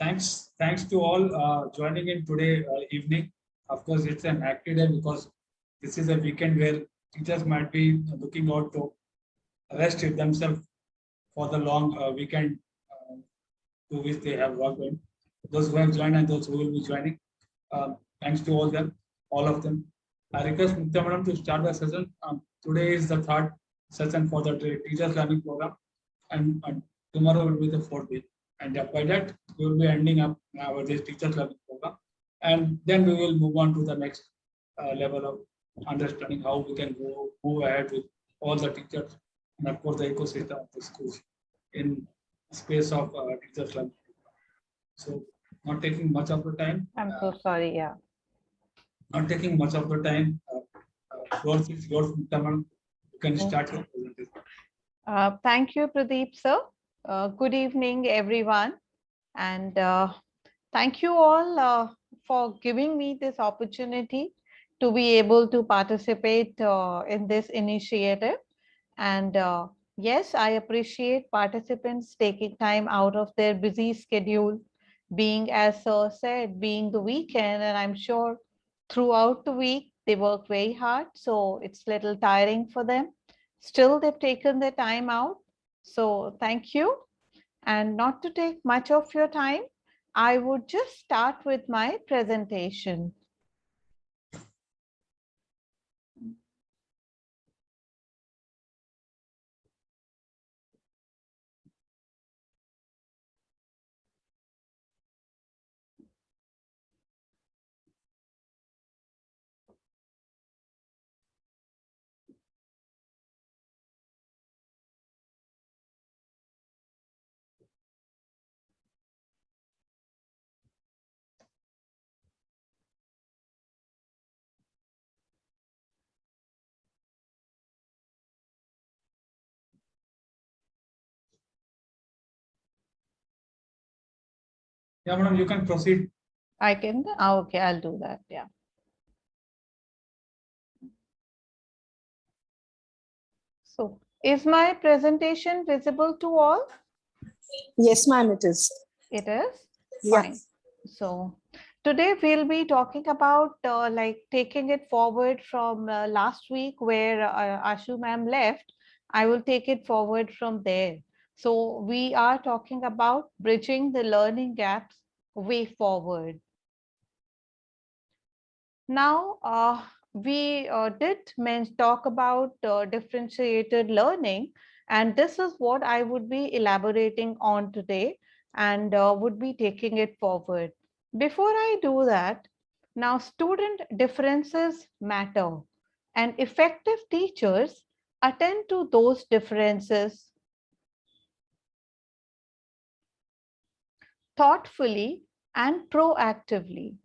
Thanks to all joining in today evening. Of course, it's an active day because this is a weekend where teachers might be looking out to rest themselves for the long weekend to which they have worked in. Those who have joined and those who will be joining. Thanks to all of them. I request Nitya Madam to start the session. Today is the third session for the teachers learning program, and tomorrow will be the fourth day. And by that, we will be ending up our this teachers learning program, and then we will move on to the next level of understanding how we can move ahead with all the teachers and of course the ecosystem of the schools in space of teachers learning. So, not taking much of the time. I'm so sorry. Yeah. Not taking much of the time. Yours is yours, Tamil. You can start your presentation. Thank you, Pradeep sir. Good evening, everyone. And thank you all for giving me this opportunity to be able to participate in this initiative. And yes, I appreciate participants taking time out of their busy schedule, being, as sir said, being the weekend. And I'm sure throughout the week, they work very hard. So it's a little tiring for them. Still, they've taken their time out. So thank you. And not to take much of your time, I would just start with my presentation. Yeah, madam, you can proceed. I can, okay, I'll do that. Yeah. So is my presentation visible to all? Yes, ma'am, it is. It is? Yeah. Fine. So today we'll be talking about like taking it forward from last week where Ashu ma'am left. I will take it forward from there. So we are talking about bridging the learning gaps way forward. Now, we did talk about differentiated learning, and this is what I would be elaborating on today and would be taking it forward. Before I do that, now student differences matter, and effective teachers attend to those differences thoughtfully and proactively.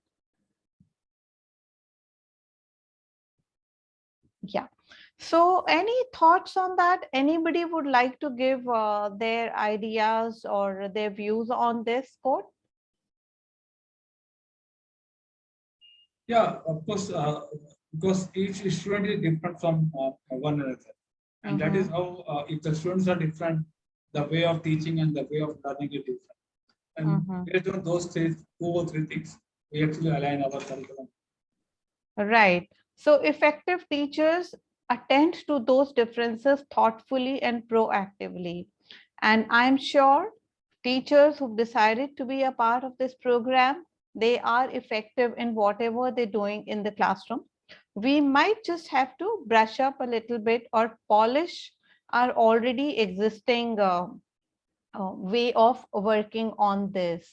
Yeah. So any thoughts on that? Anybody would like to give their ideas or their views on this quote? Yeah, of course, because each student is different from one another. And that is how, if the students are different, the way of teaching and the way of learning is different. And based on those two or three things, we actually align our curriculum. Right. So effective teachers attend to those differences thoughtfully and proactively. And I'm sure teachers who've decided to be a part of this program, they are effective in whatever they're doing in the classroom. We might just have to brush up a little bit or polish our already existing way of working on this,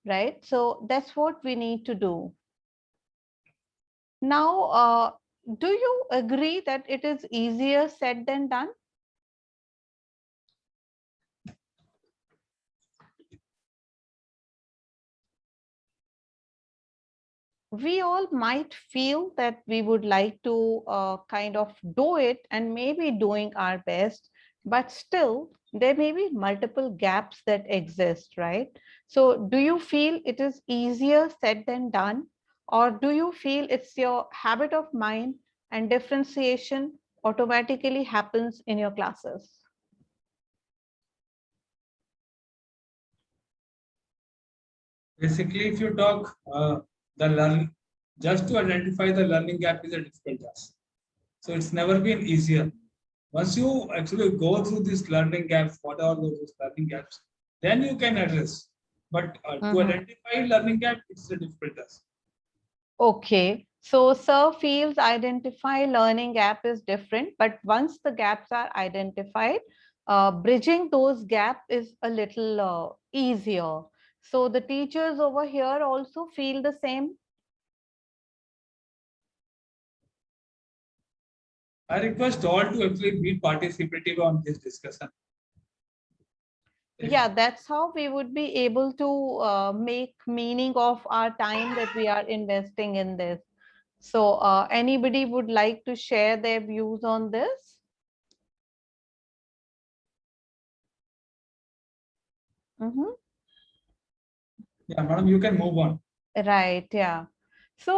right? So that's what we need to do. Now, do you agree that it is easier said than done? We all might feel that we would like to kind of do it and maybe doing our best, but still there may be multiple gaps that exist, right? So do you feel it is easier said than done? Or do you feel it's your habit of mind and differentiation automatically happens in your classes? Basically, if you talk the learn, just to identify the learning gap is a difficult task. So it's never been easier. Once you actually go through these learning gaps, what are those learning gaps, then you can address. But to Mhm. identify learning gap, it's a difficult task. Okay, so sir feels identify learning gap is different, but once the gaps are identified, bridging those gap is a little easier. So the teachers over here also feel the same. I request all to actually be participative on this discussion. Yeah, that's how we would be able to make meaning of our time that we are investing in this. So anybody would like to share their views on this? Mhm. Yeah, madam, you can move on. Right, yeah. So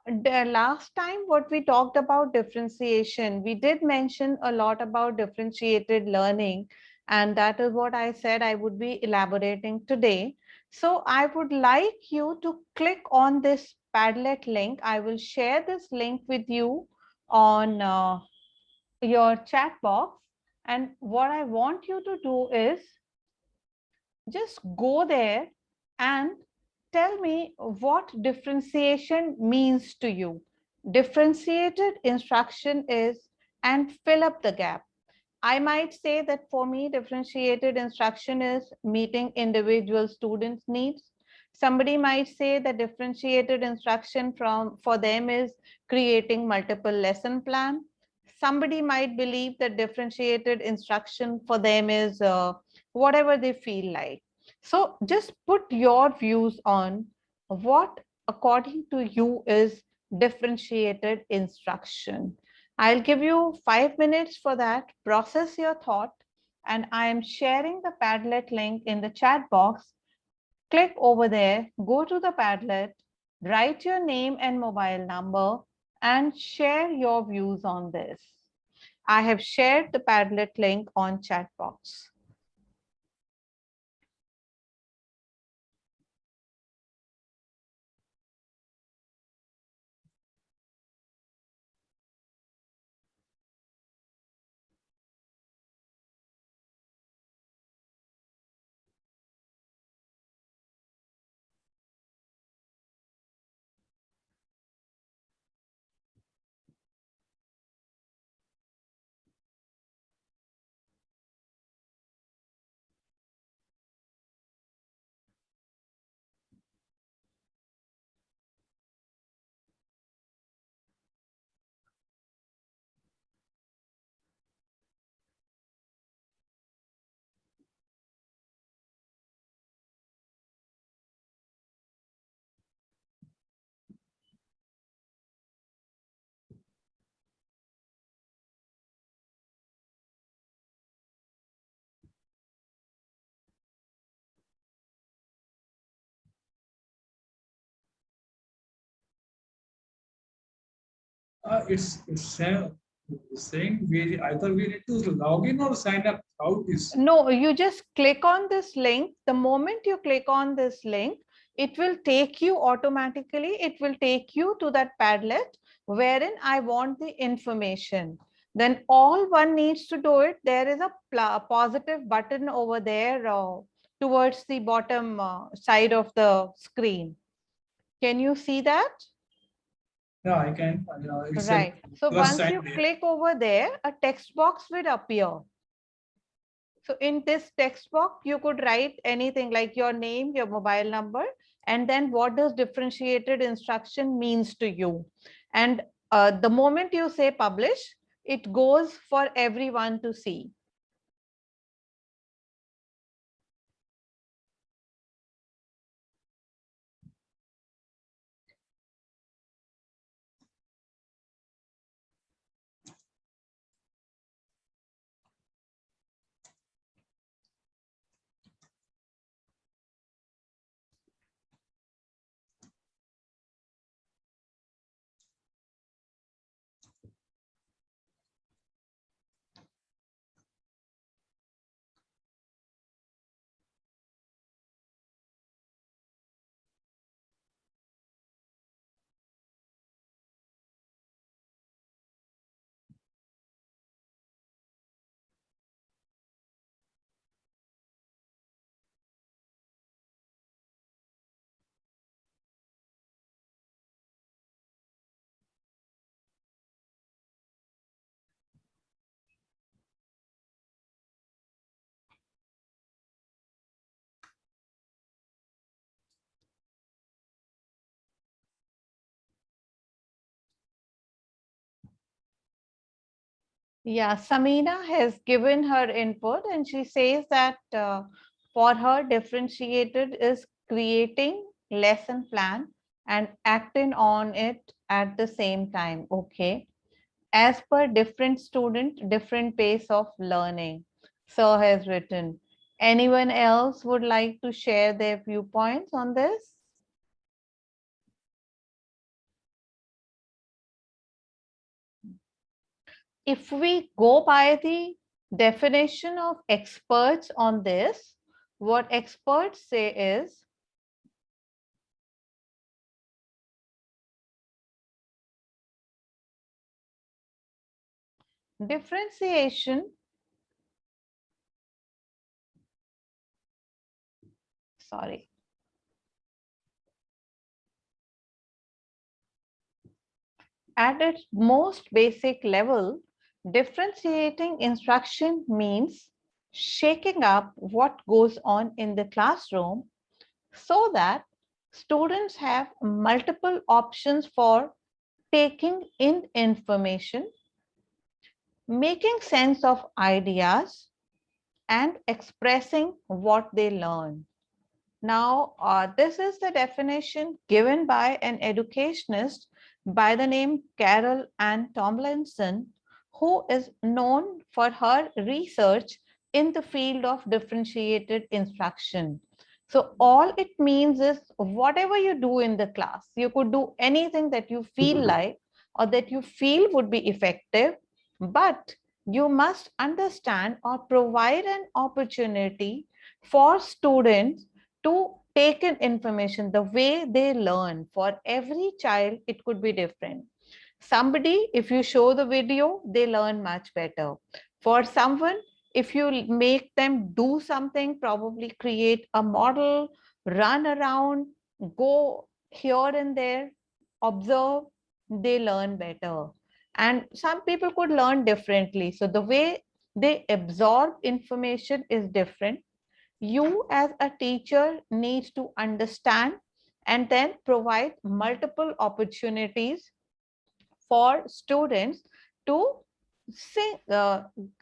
the last time what we talked about differentiation, we did mention a lot about differentiated learning, and that is what I said I would be elaborating today. So I would like you to click on this Padlet link. I will share this link with you on your chat box. And what I want you to do is just go there and tell me what differentiation means to you. Differentiated instruction is, and fill up the gap. I might say that for me, differentiated instruction is meeting individual students' needs. Somebody might say that differentiated instruction for them is creating multiple lesson plan. Somebody might believe that differentiated instruction for them is whatever they feel like. So just put your views on what, according to you, is differentiated instruction. I'll give you 5 minutes for that. Process your thought. And I am sharing the Padlet link in the chat box. Click over there, go to the Padlet, write your name and mobile number, and share your views on this. I have shared the Padlet link on chat box. It's saying we either we need to log in or sign up. How it is? No, you just click on this link. The moment you click on this link, it will take you automatically, it will take you to that Padlet wherein I want the information. Then all one needs to do it. There is a positive button over there towards the bottom side of the screen. Can you see that? Yeah, I can. It's a Right. So plus once sign you there. click over there, a text box will appear. So in this text box, you could write anything like your name, your mobile number, and then what does differentiated instruction means to you. And the moment you say publish, it goes for everyone to see. Yeah, Samina has given her input and she says that for her, differentiated is creating lesson plan and acting on it at the same time. Okay. As per different student, different pace of learning. Sir has written. Anyone else would like to share their viewpoints on this? If we go by the definition of experts on this, what experts say is differentiation, sorry, at its most basic level, differentiating instruction means shaking up what goes on in the classroom so that students have multiple options for taking in information, making sense of ideas, and expressing what they learn. Now, this is the definition given by an educationist by the name Carol Ann Tomlinson, who is known for her research in the field of differentiated instruction. So all it means is whatever you do in the class, you could do anything that you feel like or that you feel would be effective, but you must understand or provide an opportunity for students to take in information the way they learn. For every child it could be different. Somebody, if you show the video, they learn much better. For someone, if you make them do something, probably create a model, run around, go here and there, observe, they learn better. And some people could learn differently, so the way they absorb information is different. You as a teacher need to understand and then provide multiple opportunities for students to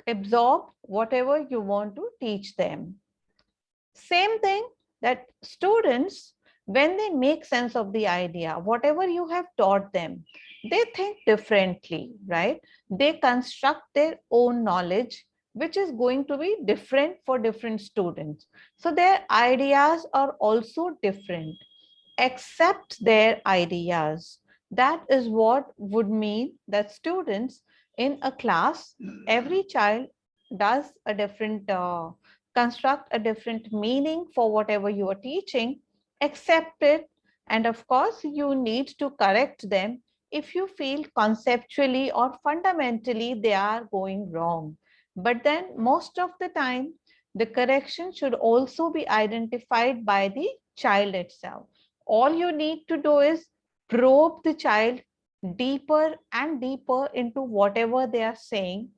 absorb whatever you want to teach them. Same thing that students, when they make sense of the idea, whatever you have taught them, they think differently, right? They construct their own knowledge, which is going to be different for different students. So their ideas are also different. Accept their ideas. That is what would mean that students in a class, every child does a different construct a different meaning for whatever you are teaching. Accept it, and of course you need to correct them if you feel conceptually or fundamentally they are going wrong. But then most of the time the correction should also be identified by the child itself. All you need to do is probe the child deeper and deeper into whatever they are saying,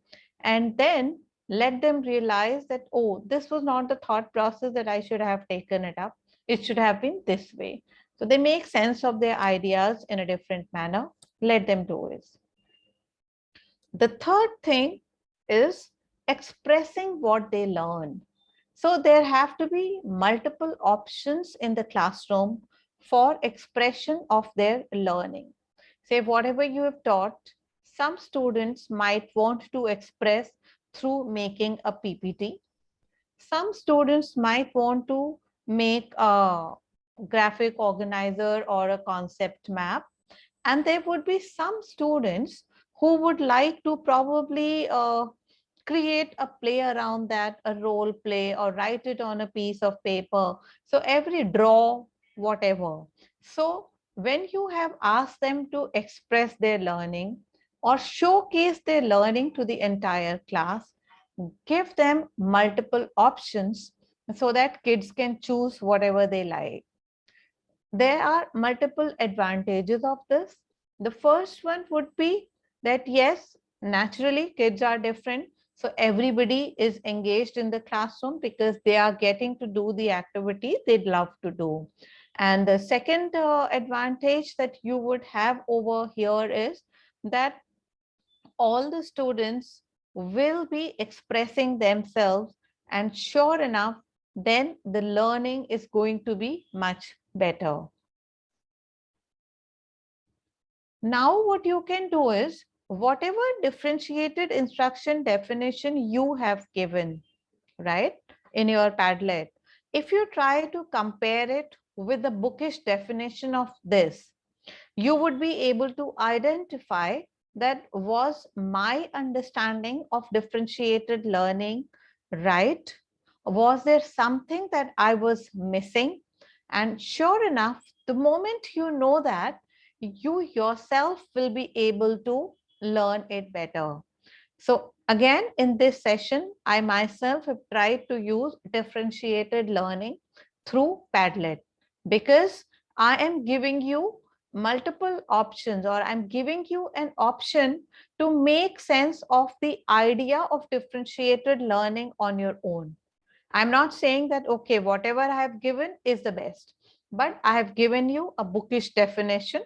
and then let them realize that, oh, this was not the thought process that I should have taken it up. It should have been this way. So they make sense of their ideas in a different manner. Let them do it. The third thing is expressing what they learn. So there have to be multiple options in the classroom for expression of their learning. Say whatever you have taught, some students might want to express through making a PPT. Some students might want to make a graphic organizer or a concept map. And there would be some students who would like to probably create a play around that, a role play, or write it on a piece of paper. So every draw, whatever. So when you have asked them to express their learning or showcase their learning to the entire class, give them multiple options so that kids can choose whatever they like. There are multiple advantages of this. The first one would be that yes, naturally kids are different. So everybody is engaged in the classroom because they are getting to do the activity they'd love to do. And the second advantage that you would have over here is that all the students will be expressing themselves, and sure enough, then the learning is going to be much better. Now what you can do is, whatever differentiated instruction definition you have given, right, in your Padlet, if you try to compare it with the bookish definition of this, you would be able to identify that was my understanding of differentiated learning right? Was there something that I was missing? And sure enough, the moment you know that, you yourself will be able to learn it better. So again, in this session, I myself have tried to use differentiated learning through Padlet, because I am giving you multiple options, or I'm giving you an option to make sense of the idea of differentiated learning on your own. I'm not saying that, okay, whatever I have given is the best, but I have given you a bookish definition,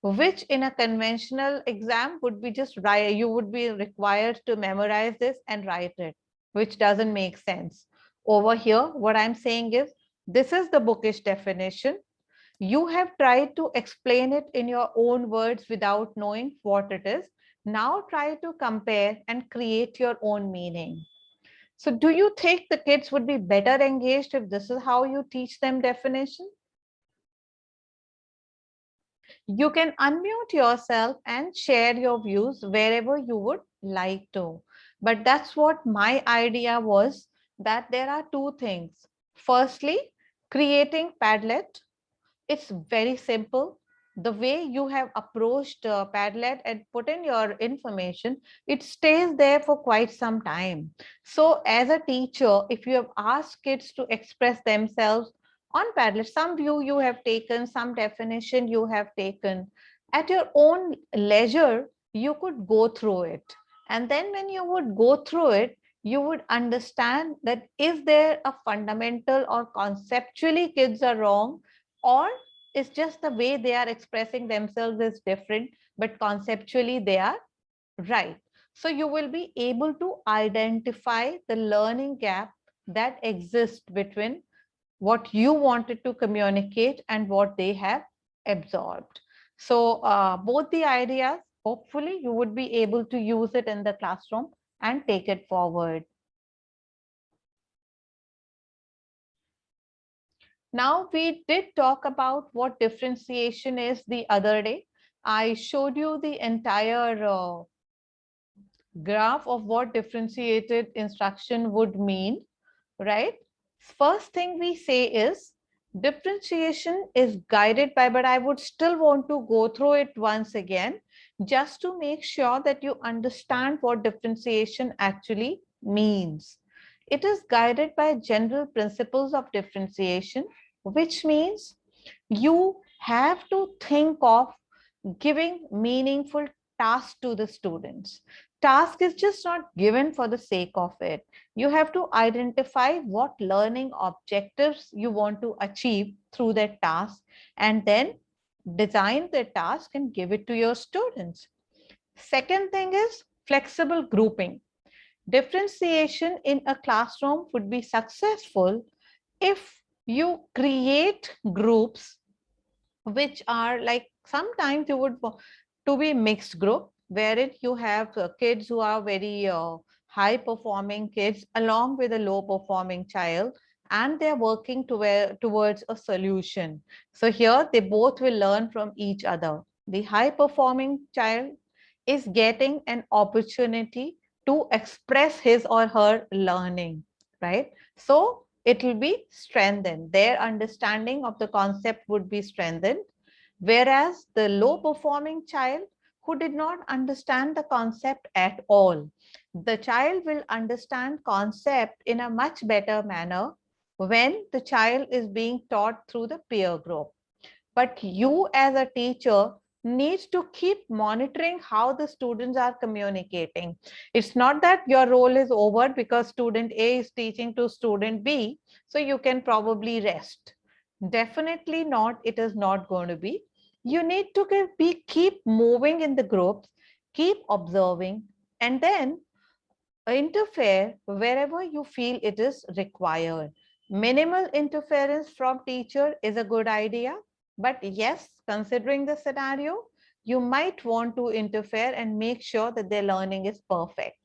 which in a conventional exam would be just write, you would be required to memorize this and write it, which doesn't make sense. Over here, what I'm saying is, this is the bookish definition. You have tried to explain it in your own words without knowing what it is. Now try to compare and create your own meaning. So do you think the kids would be better engaged if this is how you teach them definition? You can unmute yourself and share your views wherever you would like to. But that's what my idea was, that there are two things. Firstly, creating Padlet. It's very simple. The way you have approached Padlet and put in your information, it stays there for quite some time. So as a teacher, if you have asked kids to express themselves on Padlet, some view you have taken, some definition you have taken, at your own leisure, you could go through it. And then when you would go through it, you would understand that is there a fundamental or conceptually kids are wrong, or it's just the way they are expressing themselves is different, but conceptually they are right. So you will be able to identify the learning gap that exists between what you wanted to communicate and what they have absorbed. So both the ideas, hopefully you would be able to use it in the classroom and take it forward. Now, we did talk about what differentiation is the other day. I showed you the entire graph of what differentiated instruction would mean, right? First thing we say is differentiation is guided by, but I would still want to go through it once again, just to make sure that you understand what differentiation actually means. It is guided by general principles of differentiation, which means you have to think of giving meaningful tasks to the students. Task is just not given for the sake of it. You have to identify what learning objectives you want to achieve through that task, and then design the task and give it to your students. Second thing is flexible grouping. Differentiation in a classroom would be successful if you create groups which are like, sometimes you would to be mixed group, wherein you have kids who are very high performing kids along with a low performing child, and they're working towards a solution. So here they both will learn from each other. The high performing child is getting an opportunity to express his or her learning, right? So it will be strengthened. Their understanding of the concept would be strengthened. Whereas the low performing child who did not understand the concept at all, the child will understand concept in a much better manner when the child is being taught through the peer group. But you as a teacher needs to keep monitoring how the students are communicating. It's not that your role is over because student A is teaching to student B, so you can probably rest. Definitely not. It is not going to be. You need to keep moving in the groups, keep observing, and then interfere wherever you feel it is required. Minimal interference from teacher is a good idea, but yes, considering the scenario, you might want to interfere and make sure that their learning is perfect.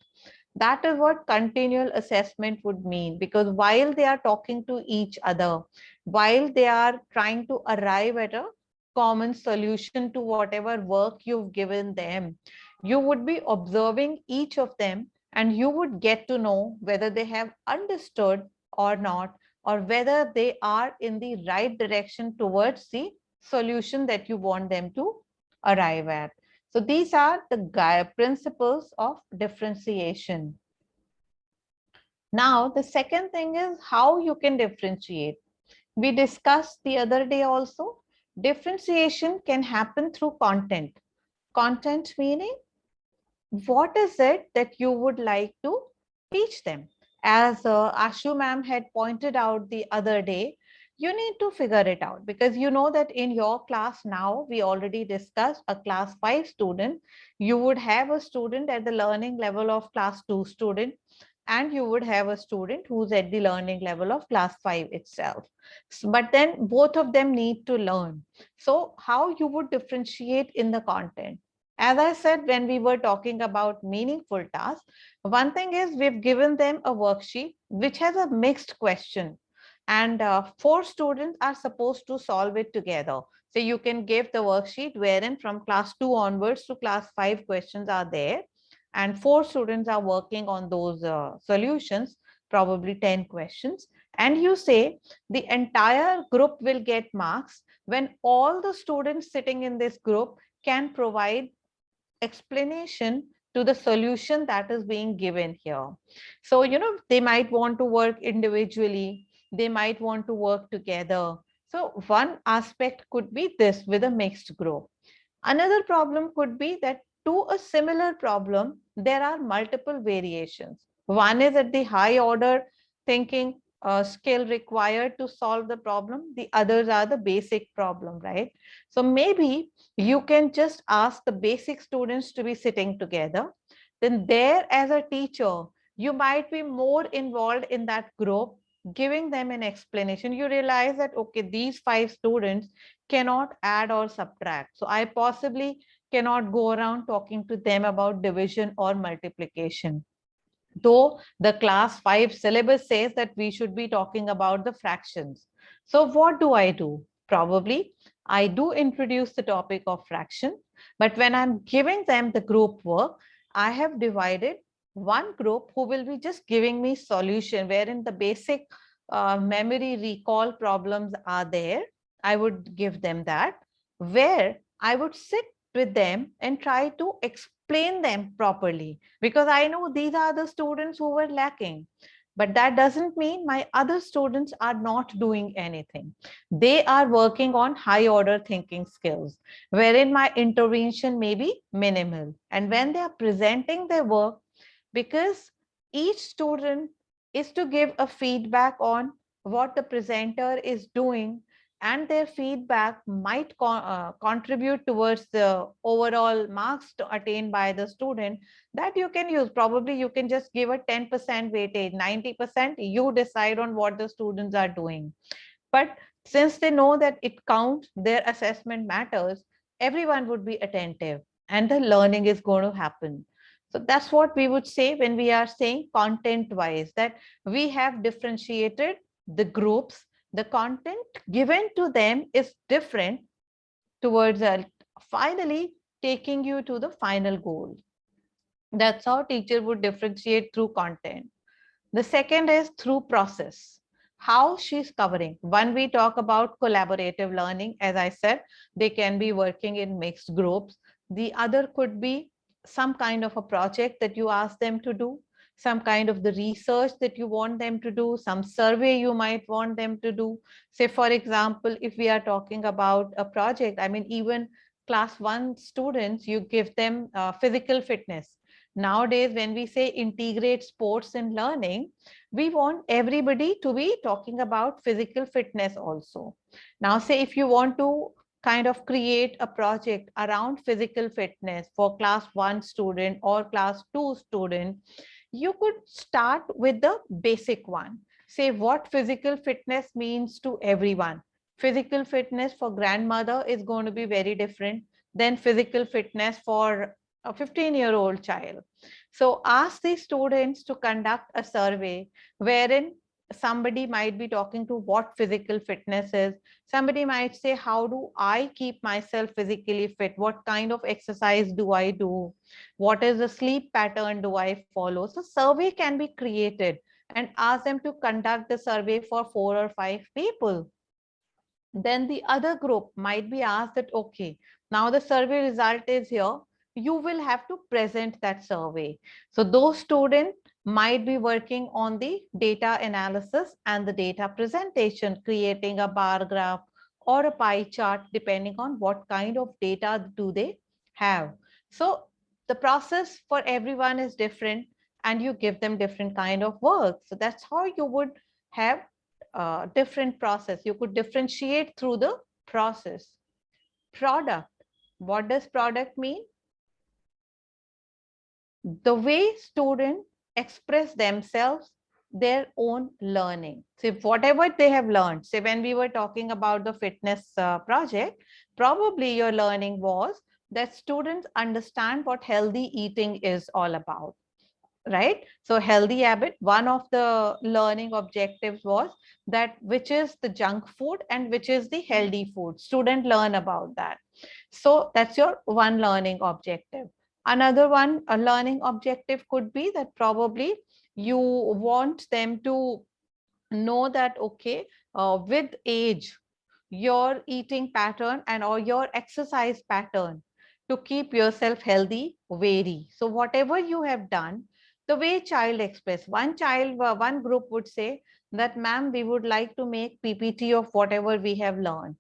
That is what continual assessment would mean, because while they are talking to each other, while they are trying to arrive at a common solution to whatever work you've given them, you would be observing each of them and you would get to know whether they have understood or not, or whether they are in the right direction towards the solution that you want them to arrive at. So these are the principles of differentiation. Now, the second thing is how you can differentiate. We discussed the other day also, differentiation can happen through content. Content meaning, what is it that you would like to teach them? As Ashu ma'am had pointed out the other day, you need to figure it out, because you know that in your class now, we already discussed a class 5 student, you would have a student at the learning level of class 2 student, and you would have a student who's at the learning level of class 5 itself. But then both of them need to learn. So how you would differentiate in the content? As I said, when we were talking about meaningful tasks, one thing is we've given them a worksheet which has a mixed question, and 4 students are supposed to solve it together. So you can give the worksheet wherein from class 2 onwards to class 5 questions are there, and 4 students are working on those solutions, probably 10 questions. And you say the entire group will get marks when all the students sitting in this group can provide explanation to the solution that is being given here. So, they might want to work individually, they might want to work together. So one aspect could be this with a mixed group. Another problem could be that to a similar problem, there are multiple variations. One is at the high order thinking skill required to solve the problem. The others are the basic problem, right? So maybe you can just ask the basic students to be sitting together. Then there as a teacher, you might be more involved in that group, giving them an explanation. You realize that, okay, these 5 students cannot add or subtract. So I possibly cannot go around talking to them about division or multiplication. Though the class 5 syllabus says that we should be talking about the fractions. So what do I do? Probably I do introduce the topic of fraction, but when I'm giving them the group work, I have divided one group who will be just giving me solution wherein the basic memory recall problems are there. I would give them that, where I would sit with them and try to explain them properly, because I know these are the students who were lacking. But that doesn't mean my other students are not doing anything. They are working on high order thinking skills, wherein my intervention may be minimal. And when they are presenting their work, because each student is to give a feedback on what the presenter is doing, and their feedback might contribute towards the overall marks attained by the student, that you can use. Probably you can just give a 10% weightage, 90% you decide on what the students are doing. But since they know that it counts, their assessment matters, everyone would be attentive and the learning is going to happen. So that's what we would say when we are saying content wise, that we have differentiated the groups. The content given to them is different towards finally taking you to the final goal. That's how teacher would differentiate through content. The second is through process, how she's covering. When we talk about collaborative learning, as I said, they can be working in mixed groups. The other could be some kind of a project that you ask them to do, some kind of the research that you want them to do, some survey you might want them to do. Say, for example, if we are talking about a project, I mean, even class 1 students, you give them physical fitness. Nowadays, when we say integrate sports in learning, we want everybody to be talking about physical fitness also. Now, say if you want to kind of create a project around physical fitness for class 1 student or class 2 student, you could start with the basic one. Say what physical fitness means to everyone. Physical fitness for grandmother is going to be very different than physical fitness for a 15-year-old child. So ask the students to conduct a survey wherein somebody might be talking to what physical fitness is. Somebody might say, how do I keep myself physically fit? What kind of exercise do I do? What is the sleep pattern do I follow? So survey can be created and ask them to conduct the survey for 4 or 5 people. Then the other group might be asked that, okay, now the survey result is here. You will have to present that survey. So those students might be working on the data analysis and the data presentation, creating a bar graph or a pie chart, depending on what kind of data do they have. So the process for everyone is different and you give them different kind of work. So that's how you would have different process. You could differentiate through the process. Product. What does product mean? The way students express themselves, their own learning. So whatever they have learned, say when we were talking about the fitness project, probably your learning was that students understand what healthy eating is all about, right? So healthy habit, one of the learning objectives was that which is the junk food and which is the healthy food. Student learn about that. So that's your one learning objective. Another one, a learning objective could be that probably you want them to know that, okay, with age, your eating pattern and or your exercise pattern to keep yourself healthy vary. So whatever you have done, the way child express, one group would say that, ma'am, we would like to make PPT of whatever we have learned.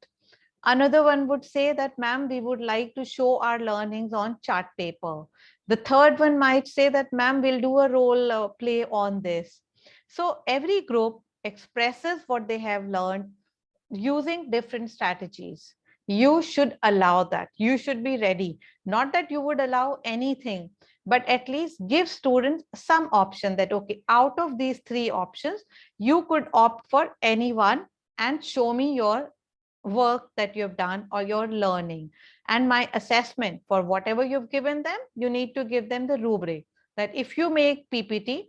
Another one would say that, ma'am, we would like to show our learnings on chart paper. The third one might say that, ma'am, we'll do a role play on this. So every group expresses what they have learned using different strategies. You should allow that. You should be ready. Not that you would allow anything, but at least give students some option that, okay, out of these three options, you could opt for any one and show me your work that you've done or your learning. And my assessment for whatever you've given them, you need to give them the rubric that if you make PPT,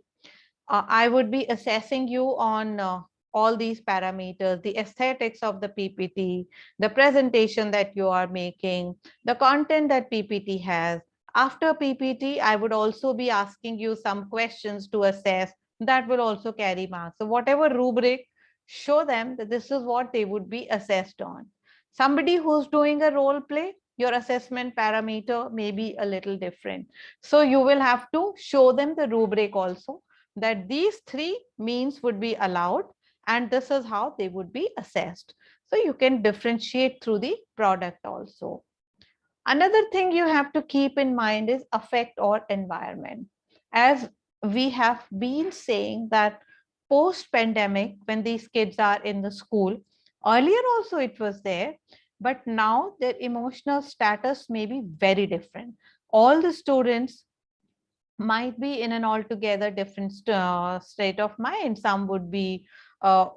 I would be assessing you on all these parameters, the aesthetics of the PPT, the presentation that you are making, the content that PPT has. After PPT, I would also be asking you some questions to assess that will also carry marks. So whatever rubric, show them that this is what they would be assessed on. Somebody who's doing a role play, your assessment parameter may be a little different. So you will have to show them the rubric also, that these three means would be allowed and this is how they would be assessed. So you can differentiate through the product also. Another thing you have to keep in mind is affect or environment. As we have been saying that post-pandemic, when these kids are in the school, earlier also it was there, but now their emotional status may be very different. All the students might be in an altogether different state of mind. Some would be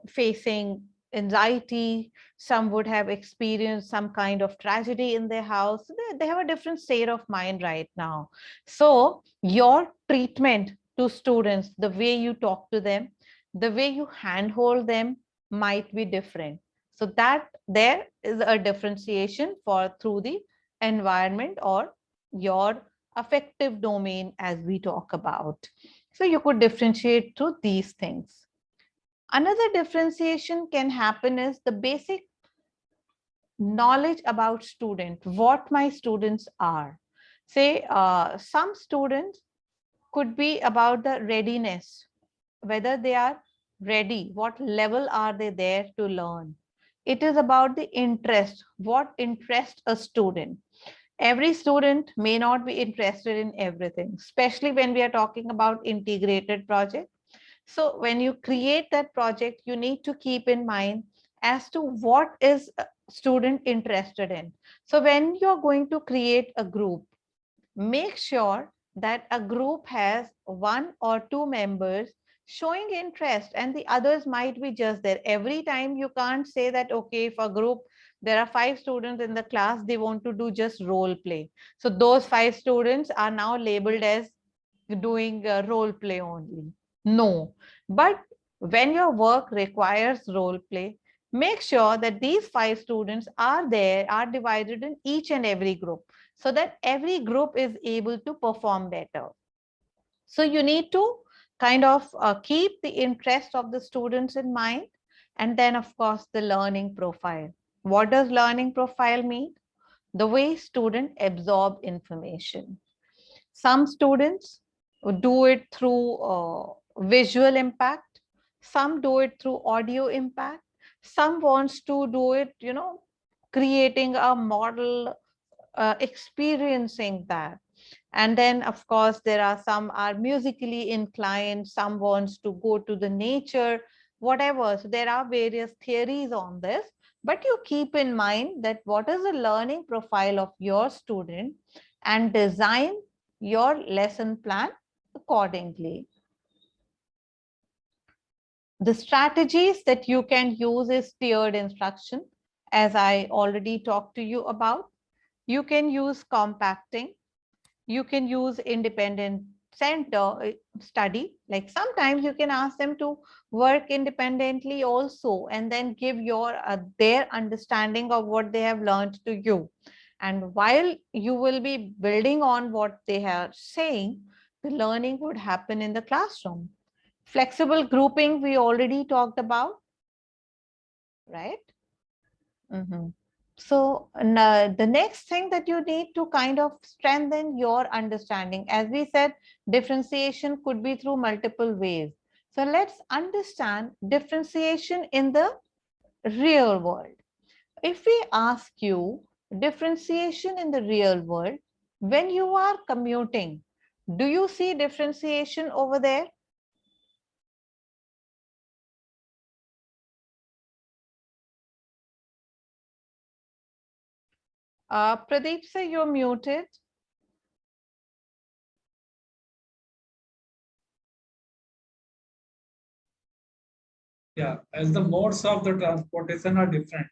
facing anxiety, some would have experienced some kind of tragedy in their house. They have a different state of mind right now. So your treatment to students, the way you talk to them, the way you handhold them might be different. So that there is a differentiation for through the environment or your affective domain as we talk about. So you could differentiate through these things. Another differentiation can happen is the basic knowledge about student, what my students are. Say some students could be about the readiness, whether they are ready, what level are they there to learn. It is about the interest, what interests a student. Every student may not be interested in everything, especially when we are talking about integrated project. So when you create that project, you need to keep in mind as to what is a student interested in. So when you're going to create a group, make sure that a group has 1 or 2 members showing interest and the others might be just there. Every time you can't say that, okay, if a group, there are 5 students in the class, they want to do just role play. So those 5 students are now labeled as doing role play only. No, but when your work requires role play, make sure that these 5 students are there, are divided in each and every group so that every group is able to perform better. So you need to kind of keep the interest of the students in mind. And then of course, the learning profile. What does learning profile mean? The way student absorb information. Some students do it through visual impact. Some do it through audio impact. Some wants to do it, creating a model, experiencing that. And then of course, there are some are musically inclined, some wants to go to the nature, whatever. So there are various theories on this, but you keep in mind that what is the learning profile of your student and design your lesson plan accordingly. The strategies that you can use is tiered instruction, as I already talked to you about. You can use compacting. You can use independent center study. Like sometimes you can ask them to work independently also and then give your their understanding of what they have learned to you. And while you will be building on what they are saying, the learning would happen in the classroom. Flexible grouping, we already talked about, right? Mhm. So the next thing that you need to kind of strengthen your understanding, as we said, differentiation could be through multiple ways. So let's understand differentiation in the real world. If we ask you differentiation in the real world, when you are commuting, do you see differentiation over there? Pradeep sir, you're muted. Yeah, as the modes of the transportation are different,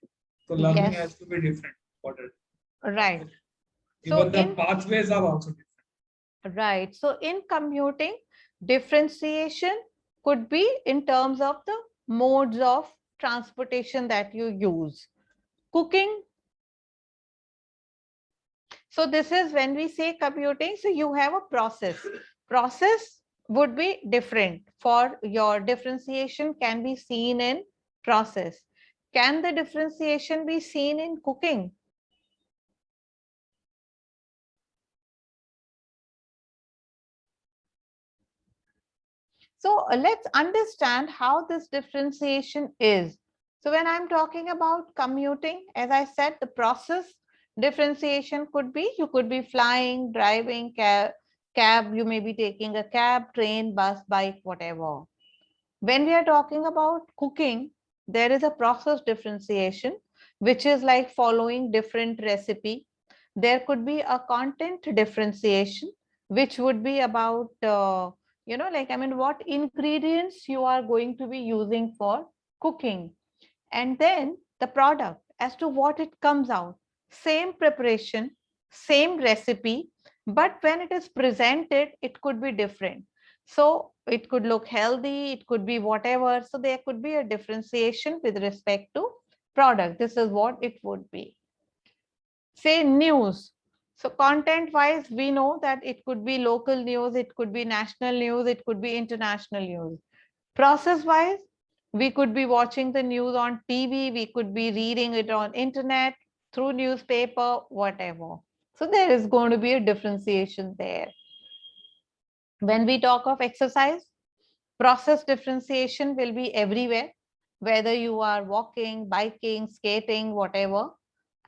so learning Yes, has to be different for that. right. So Even the pathways are also different. right. So in commuting, differentiation could be in terms of the modes of transportation that you use. Cooking. So this is when we say commuting. So you have a process. Process would be different. For your differentiation can be seen in process. Can the differentiation be seen in cooking? So let's understand how this differentiation is. So when I'm talking about commuting, as I said, the process differentiation could be, you could be flying, driving, cab, you may be taking a cab, train, bus, bike, whatever. When we are talking about cooking, there is a process differentiation, which is like following different recipe. There could be a content differentiation, which would be about, like, I mean, what ingredients you are going to be using for cooking. And then the product as to what it comes out. Same preparation, same recipe, but when it is presented, it could be different. So it could look healthy, it could be whatever. So there could be a differentiation with respect to product. This is what it would be. Say news. So content wise, we know that it could be local news, it could be national news, it could be international news. Process wise, we could be watching the news on TV, we could be reading it on internet, through newspaper, whatever. So there is going to be a differentiation there. When we talk of exercise, process differentiation will be everywhere, whether you are walking, biking, skating, whatever.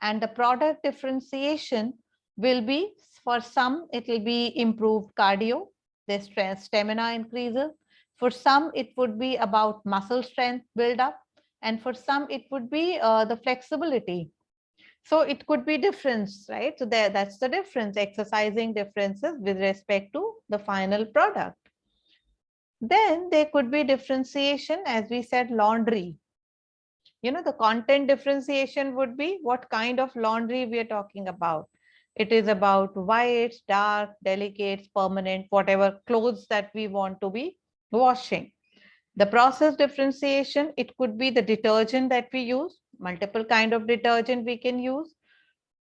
And the product differentiation will be, for some, it will be improved cardio, the strength, stamina increases. For some, it would be about muscle strength build up. And for some, it would be the flexibility. So it could be difference, right? So that's the difference, exercising differences with respect to the final product. Then there could be differentiation, as we said, laundry. The content differentiation would be what kind of laundry we are talking about. It is about whites, dark, delicates, permanent, whatever clothes that we want to be washing. The process differentiation, it could be the detergent that we use, multiple kind of detergent we can use.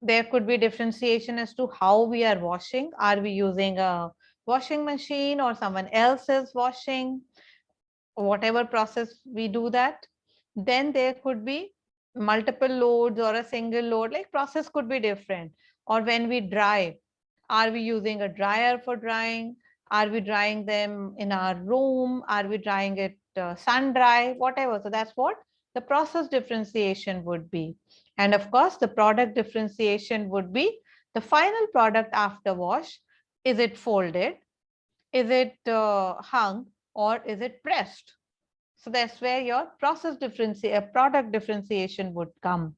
There could be differentiation as to how we are washing. Are we using a washing machine or someone else is washing? Whatever process we do that. Then there could be multiple loads or a single load, like process could be different. Or when we dry, are we using a dryer for drying? Are we drying them in our room? Are we drying it sun dry? Whatever. So that's what the process differentiation would be. And of course, the product differentiation would be the final product after wash. Is it folded? Is it hung? Or is it pressed? So that's where your product differentiation would come.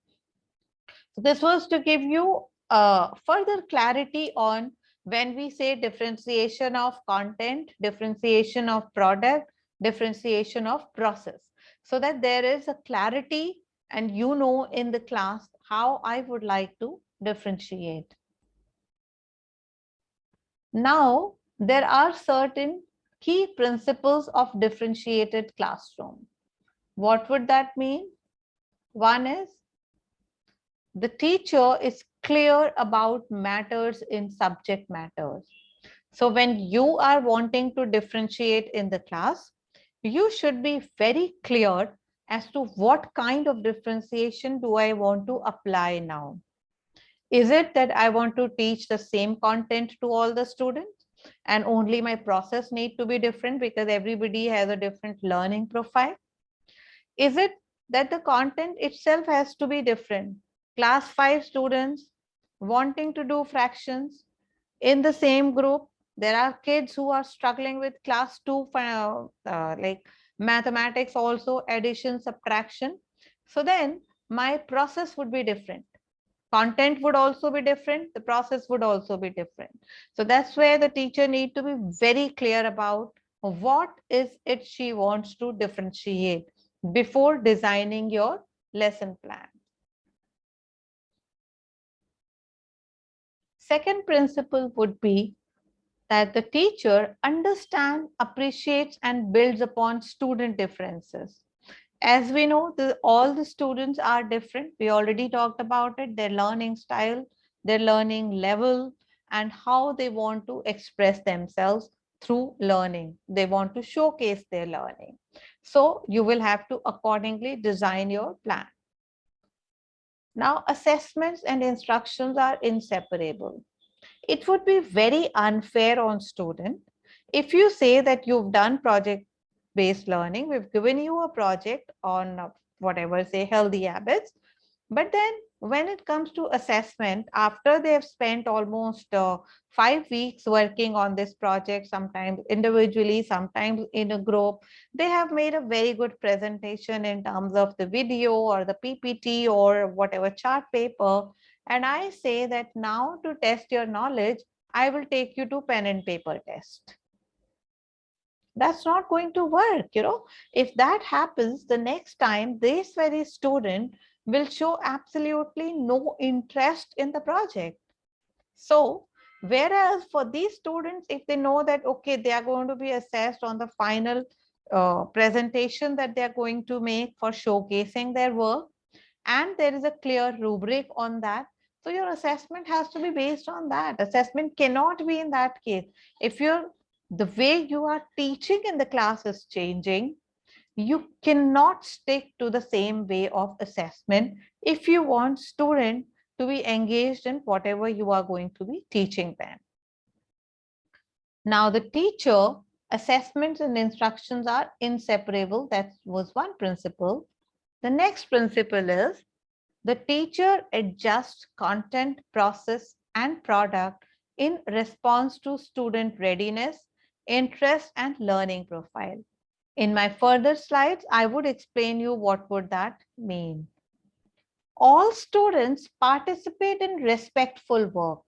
So this was to give you further clarity on when we say differentiation of content, differentiation of product, differentiation of process, so that there is a clarity and in the class how I would like to differentiate. Now, there are certain key principles of differentiated classroom. What would that mean? One is the teacher is clear about matters in subject matters. So when you are wanting to differentiate in the class, you should be very clear as to what kind of differentiation do I want to apply now. Is it that I want to teach the same content to all the students and only my process need to be different because everybody has a different learning profile? Is it that the content itself has to be different? Class 5 students wanting to do fractions in the same group. There are kids who are struggling with class 2 like mathematics, also addition, subtraction. So then my process would be different. Content would also be different. The process would also be different. So that's where the teacher need to be very clear about what is it she wants to differentiate before designing your lesson plan. Second principle would be that the teacher understands, appreciates, and builds upon student differences. As we know, all the students are different. We already talked about it, their learning style, their learning level, and how they want to express themselves through learning. They want to showcase their learning. So you will have to accordingly design your plan. Now, assessments and instructions are inseparable. It would be very unfair on student if you say that you've done project-based learning, we've given you a project on whatever, say, healthy habits, but then when it comes to assessment, after they have spent almost 5 weeks working on this project, sometimes individually, sometimes in a group, they have made a very good presentation in terms of the video or the PPT or whatever chart paper. And I say that now to test your knowledge, I will take you to pen and paper test. That's not going to work. If that happens, the next time this very student will show absolutely no interest in the project. So, whereas for these students, if they know that, okay, they are going to be assessed on the final presentation that they are going to make for showcasing their work, and there is a clear rubric on that. So your assessment has to be based on that. Assessment cannot be in that case. If the way you are teaching in the class is changing, you cannot stick to the same way of assessment if you want students to be engaged in whatever you are going to be teaching them. Now, the teacher, assessments and instructions are inseparable. That was one principle. The next principle is the teacher adjusts content, process, and product in response to student readiness, interest, and learning profile. In my further slides, I would explain you what would that mean. all students participate in respectful work.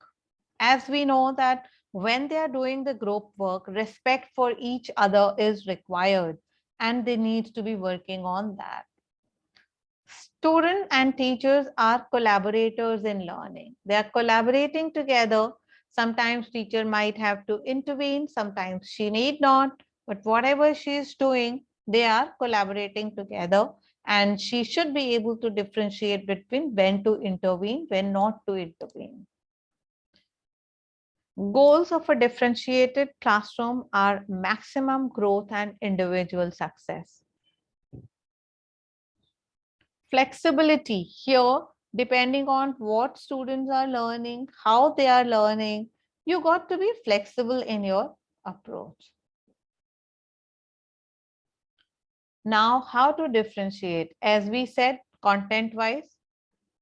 As we know that when they are doing the group work, respect for each other is required and they need to be working on that. Students and teachers are collaborators in learning. They are collaborating together. Sometimes teacher might have to intervene, sometimes she need not, but whatever she is doing, they are collaborating together and she should be able to differentiate between when to intervene, when not to intervene. Goals of a differentiated classroom are maximum growth and individual success. Flexibility here, depending on what students are learning, how they are learning, you got to be flexible in your approach. Now, how to differentiate? As we said, content-wise,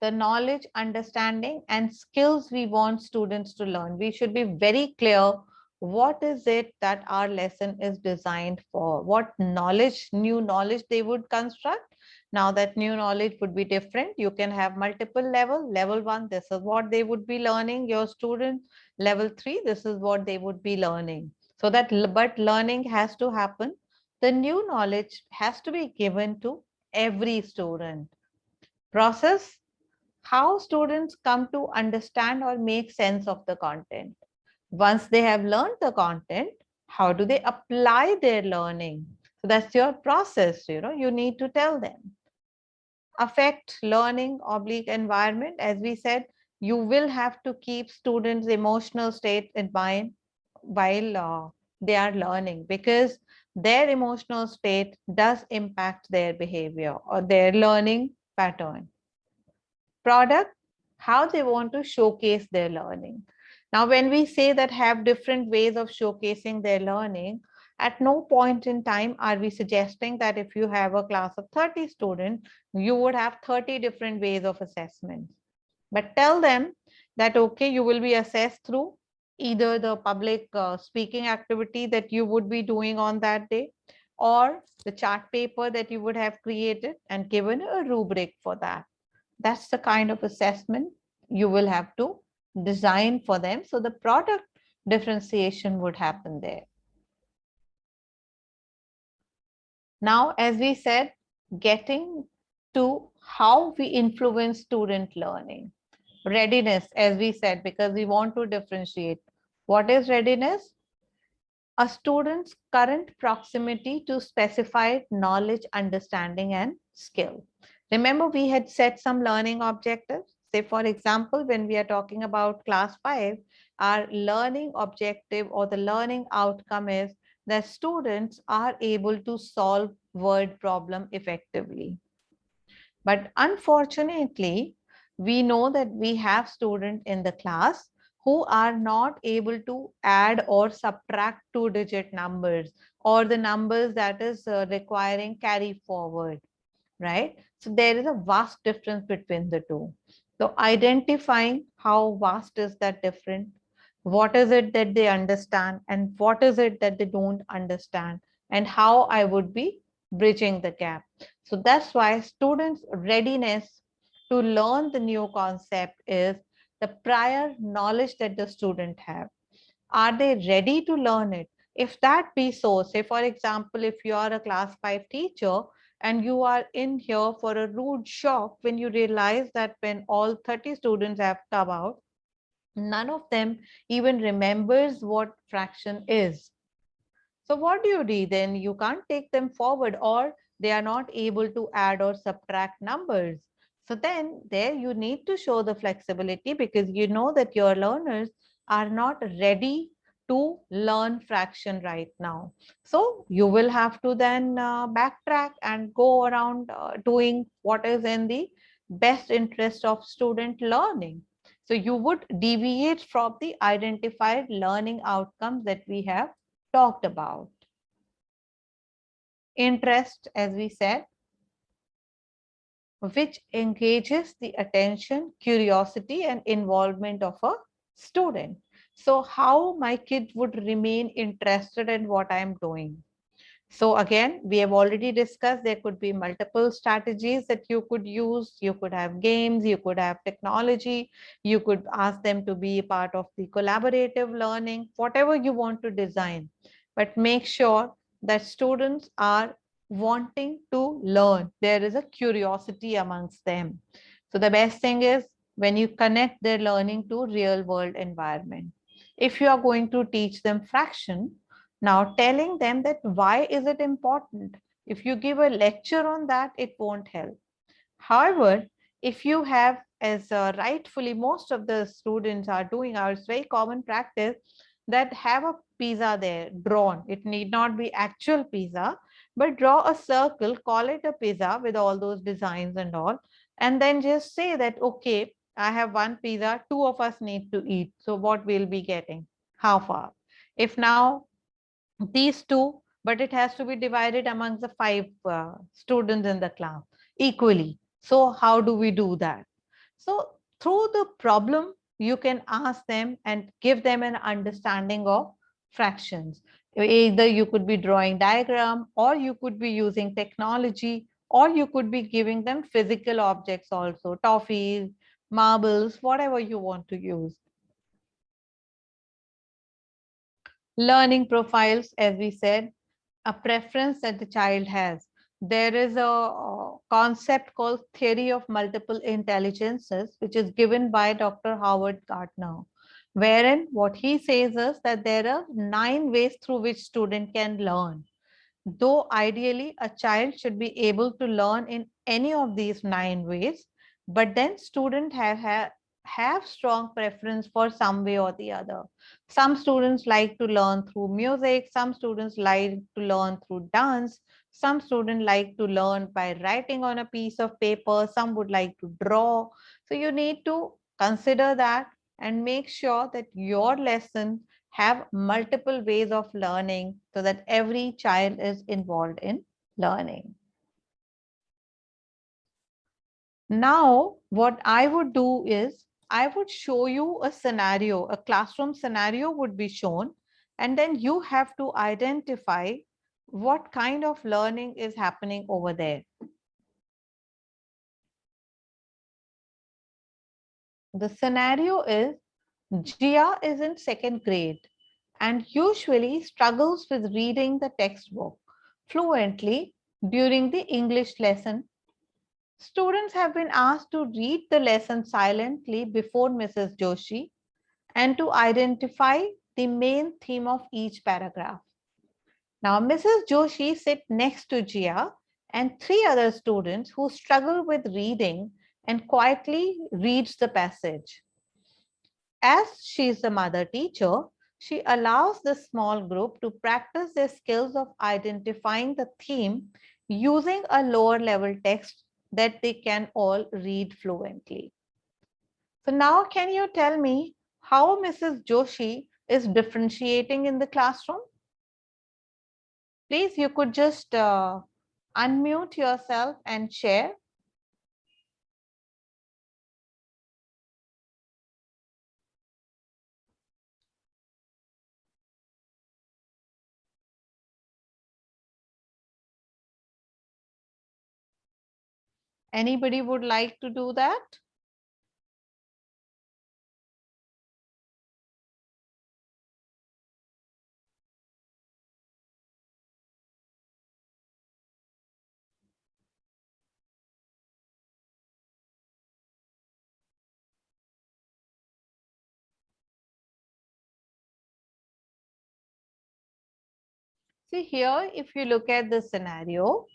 the knowledge, understanding, and skills we want students to learn. We should be very clear what is it that our lesson is designed for, what knowledge, new knowledge they would construct. Now that new knowledge would be different. You can have multiple level. Level 1, this is what they would be learning, your students. Level 3, this is what they would be learning. So that, but learning has to happen. The new knowledge has to be given to every student. Process, how students come to understand or make sense of the content. Once they have learned the content, how do they apply their learning? So that's your process, you need to tell them. Affect learning oblique environment. As we said, you will have to keep students' emotional state in mind while they are learning, because their emotional state does impact their behavior or their learning pattern. Product, how they want to showcase their learning. Now, when we say that have different ways of showcasing their learning, at no point in time are we suggesting that if you have a class of 30 students, you would have 30 different ways of assessment. But tell them that, okay, you will be assessed through either the public speaking activity that you would be doing on that day, or the chart paper that you would have created and given a rubric for that. That's the kind of assessment you will have to design for them. So the product differentiation would happen there. Now, as we said, getting to how we influence student learning. Readiness, as we said, because we want to differentiate. What is readiness? A student's current proximity to specified knowledge, understanding, and skill. Remember, we had set some learning objectives. Say, for example, when we are talking about class 5, our learning objective or the learning outcome is that students are able to solve word problem effectively. But unfortunately, we know that we have students in the class who are not able to add or subtract two-digit numbers or the numbers that is requiring carry forward, right? So there is a vast difference between the two. So identifying how vast is that difference, what is it that they understand and what is it that they don't understand, and how I would be bridging the gap. So that's why students' readiness to learn the new concept is the prior knowledge that the student have. Are they ready to learn it? If that be so, say for example, if you are a class 5 teacher and you are in here for a rude shock when you realize that when all 30 students have come out, none of them even remembers what fraction is. So what do? Then you can't take them forward, or they are not able to add or subtract numbers. So then there you need to show the flexibility, because you know that your learners are not ready to learn fraction right now. So you will have to then backtrack and go around doing what is in the best interest of student learning. So you would deviate from the identified learning outcomes that we have talked about. Interest, as we said, which engages the attention, curiosity, and involvement of a student. So how my kid would remain interested in what I'm doing? So again, we have already discussed there could be multiple strategies that you could use. You could have games, you could have technology, you could ask them to be a part of the collaborative learning, whatever you want to design. But make sure that students are wanting to learn. There is a curiosity amongst them. So the best thing is when you connect their learning to real world environment. If you are going to teach them fraction, now telling them that why is it important? If you give a lecture on that, it won't help. However, if you have, as rightfully most of the students are doing, it's very common practice that have a pizza there drawn. It need not be actual pizza, but draw a circle, call it a pizza with all those designs and all, and then just say that, okay, I have one pizza, two of us need to eat. So what we'll be getting? How far? If now these two, but it has to be divided amongst the five students in the class equally. So how do we do that? So through the problem, you can ask them and give them an understanding of fractions. Either you could be drawing diagram, or you could be using technology, or you could be giving them physical objects also, toffees, marbles, whatever you want to use. Learning profiles, as we said, a preference that the child has. There is a concept called theory of multiple intelligences, which is given by Dr. Howard Gardner, wherein what he says is that there are 9 ways through which student can learn. Though ideally a child should be able to learn in any of these 9 ways, but then student have strong preference for some way or the other. Some students like to learn through music, some students like to learn through dance, some students like to learn by writing on a piece of paper, some would like to draw. So you need to consider that and make sure that your lesson have multiple ways of learning so that every child is involved in learning. Now, what I would do is I would show you a scenario, a classroom scenario would be shown, and then you have to identify what kind of learning is happening over there. The scenario is Jia is in 2nd grade and usually struggles with reading the textbook fluently during the English lesson. Students have been asked to read the lesson silently before Mrs. Joshi and to identify the main theme of each paragraph. Now, Mrs. Joshi sits next to Jia and 3 other students who struggle with reading and quietly reads the passage. As she is the mother teacher, she allows the small group to practice their skills of identifying the theme using a lower level text that they can all read fluently. So now can you tell me how Mrs. Joshi is differentiating in the classroom? Please, you could just unmute yourself and share. Anybody would like to do that? See here, if you look at the scenario,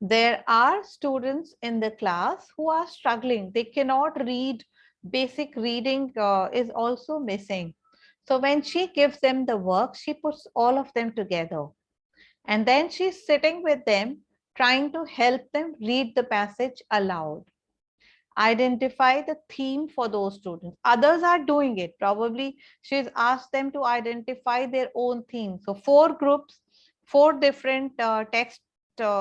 there are students in the class who are struggling. They cannot read. Basic reading is also missing. So when she gives them the work, she puts all of them together. And then she's sitting with them, trying to help them read the passage aloud. Identify the theme for those students. Others are doing it. Probably she's asked them to identify their own theme. So 4 groups, 4 different text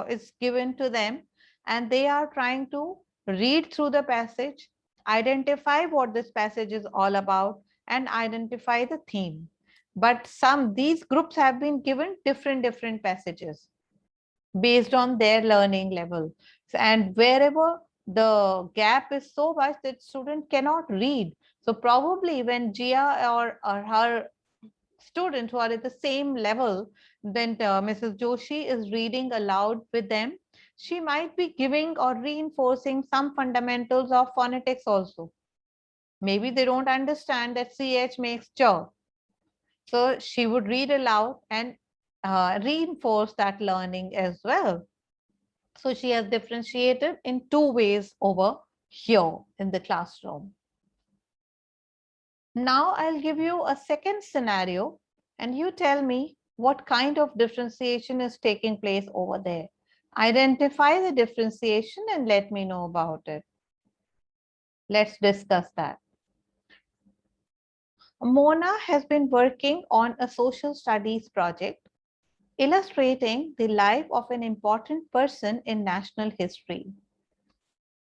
is given to them, and they are trying to read through the passage, identify what this passage is all about, and identify the theme. But these groups have been given different passages. based on their learning level. And wherever the gap is so much that student cannot read. So probably when Jia or her students who are at the same level, then Mrs. Joshi is reading aloud with them, she might be giving or reinforcing some fundamentals of phonetics also. Maybe they don't understand that CH makes ch. So she would read aloud and reinforce that learning as well. So she has differentiated in two ways over here in the classroom. Now I'll give you a second scenario and you tell me what kind of differentiation is taking place over there. Identify the differentiation and let me know about it. Let's discuss that. Mona has been working on a social studies project illustrating the life of an important person in national history.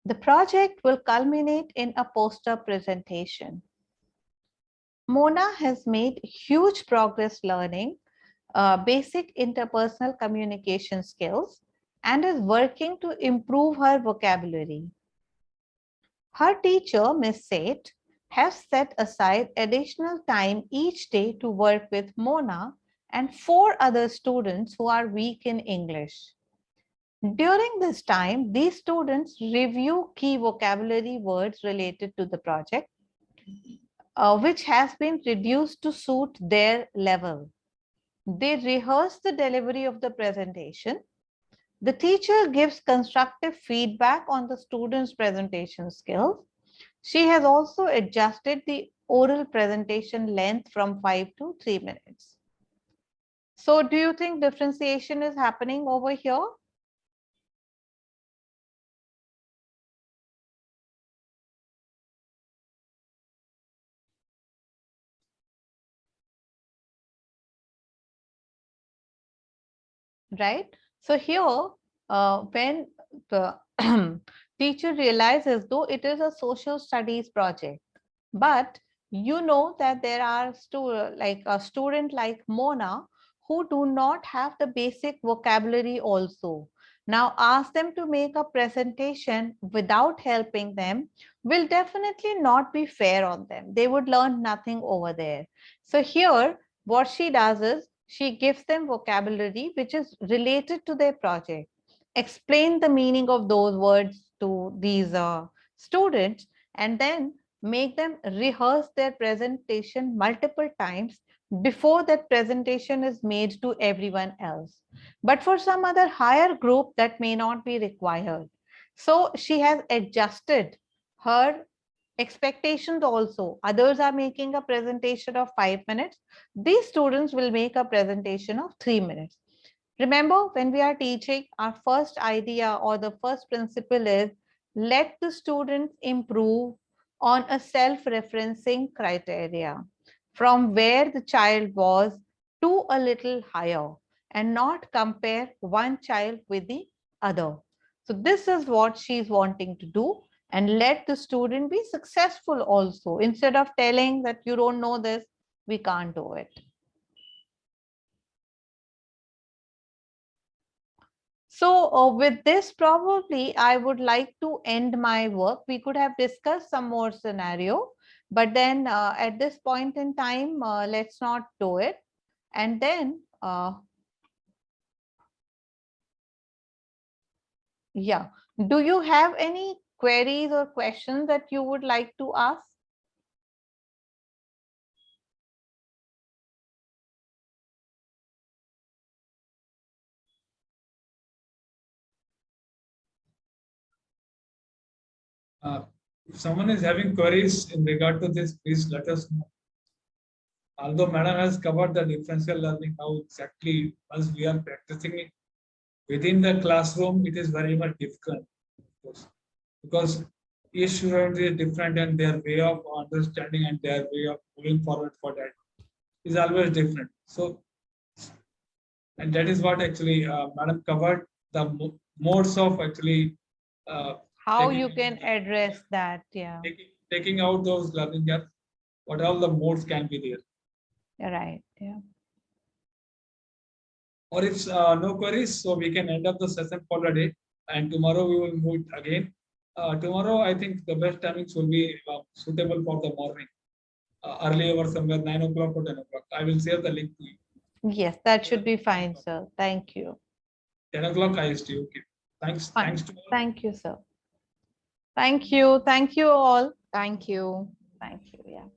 The project will culminate in a poster presentation. Mona has made huge progress learning basic interpersonal communication skills and is working to improve her vocabulary. Her teacher, Miss Seth, has set aside additional time each day to work with Mona and 4 other students who are weak in English. During this time, these students review key vocabulary words related to the project, which has been reduced to suit their level. They rehearse the delivery of the presentation. The teacher gives constructive feedback on the students' presentation skills. She has also adjusted the oral presentation length from 5 to 3 minutes. So do you think differentiation is happening over here? Right? So here, when the teacher realizes, though it is a social studies project, but you know that there are like a student like Mona who do not have the basic vocabulary also. Now ask them to make a presentation without helping them will definitely not be fair on them. They would learn nothing over there. So here, what she does is she gives them vocabulary which is related to their project. Explain the meaning of those words to these students and then make them rehearse their presentation multiple times before that presentation is made to everyone else. But for some other higher group, that may not be required. So she has adjusted her expectations also. Others are making a presentation of 5 minutes. These students will make a presentation of 3 minutes. Remember, when we are teaching, our first idea or the first principle is let the students improve on a self-referencing criteria from where the child was to a little higher and not compare one child with the other. So this is what she's wanting to do and let the student be successful also. Instead of telling that you don't know this, we can't do it. So with this, probably I would like to end my work. We could have discussed some more scenario, but then at this point in time, let's not do it. And then, yeah, do you have any queries or questions that you would like to ask? If someone is having queries in regard to this, please let us know. Although Madam has covered the differential learning, how exactly as we are practicing it within the classroom, it is very much difficult. Because each student is different and their way of understanding and their way of moving forward for that is always different. So, and that is what actually Madam covered the modes of actually How you can address that? Yeah, taking out those learning gaps. What all the modes can be there? right. Yeah. Or if no queries, so we can end up the session for the day. And tomorrow we will meet again. Tomorrow, I think the best timings will be suitable for the morning. Early hours, somewhere 9 o'clock or 10 o'clock. I will share the link to you. Yes, that should be fine, sir. Thank you. 10 o'clock IST. Okay. Thanks. Fine. Thanks to all. Thank you, sir. Thank you. Thank you all. Thank you. Thank you. Yeah.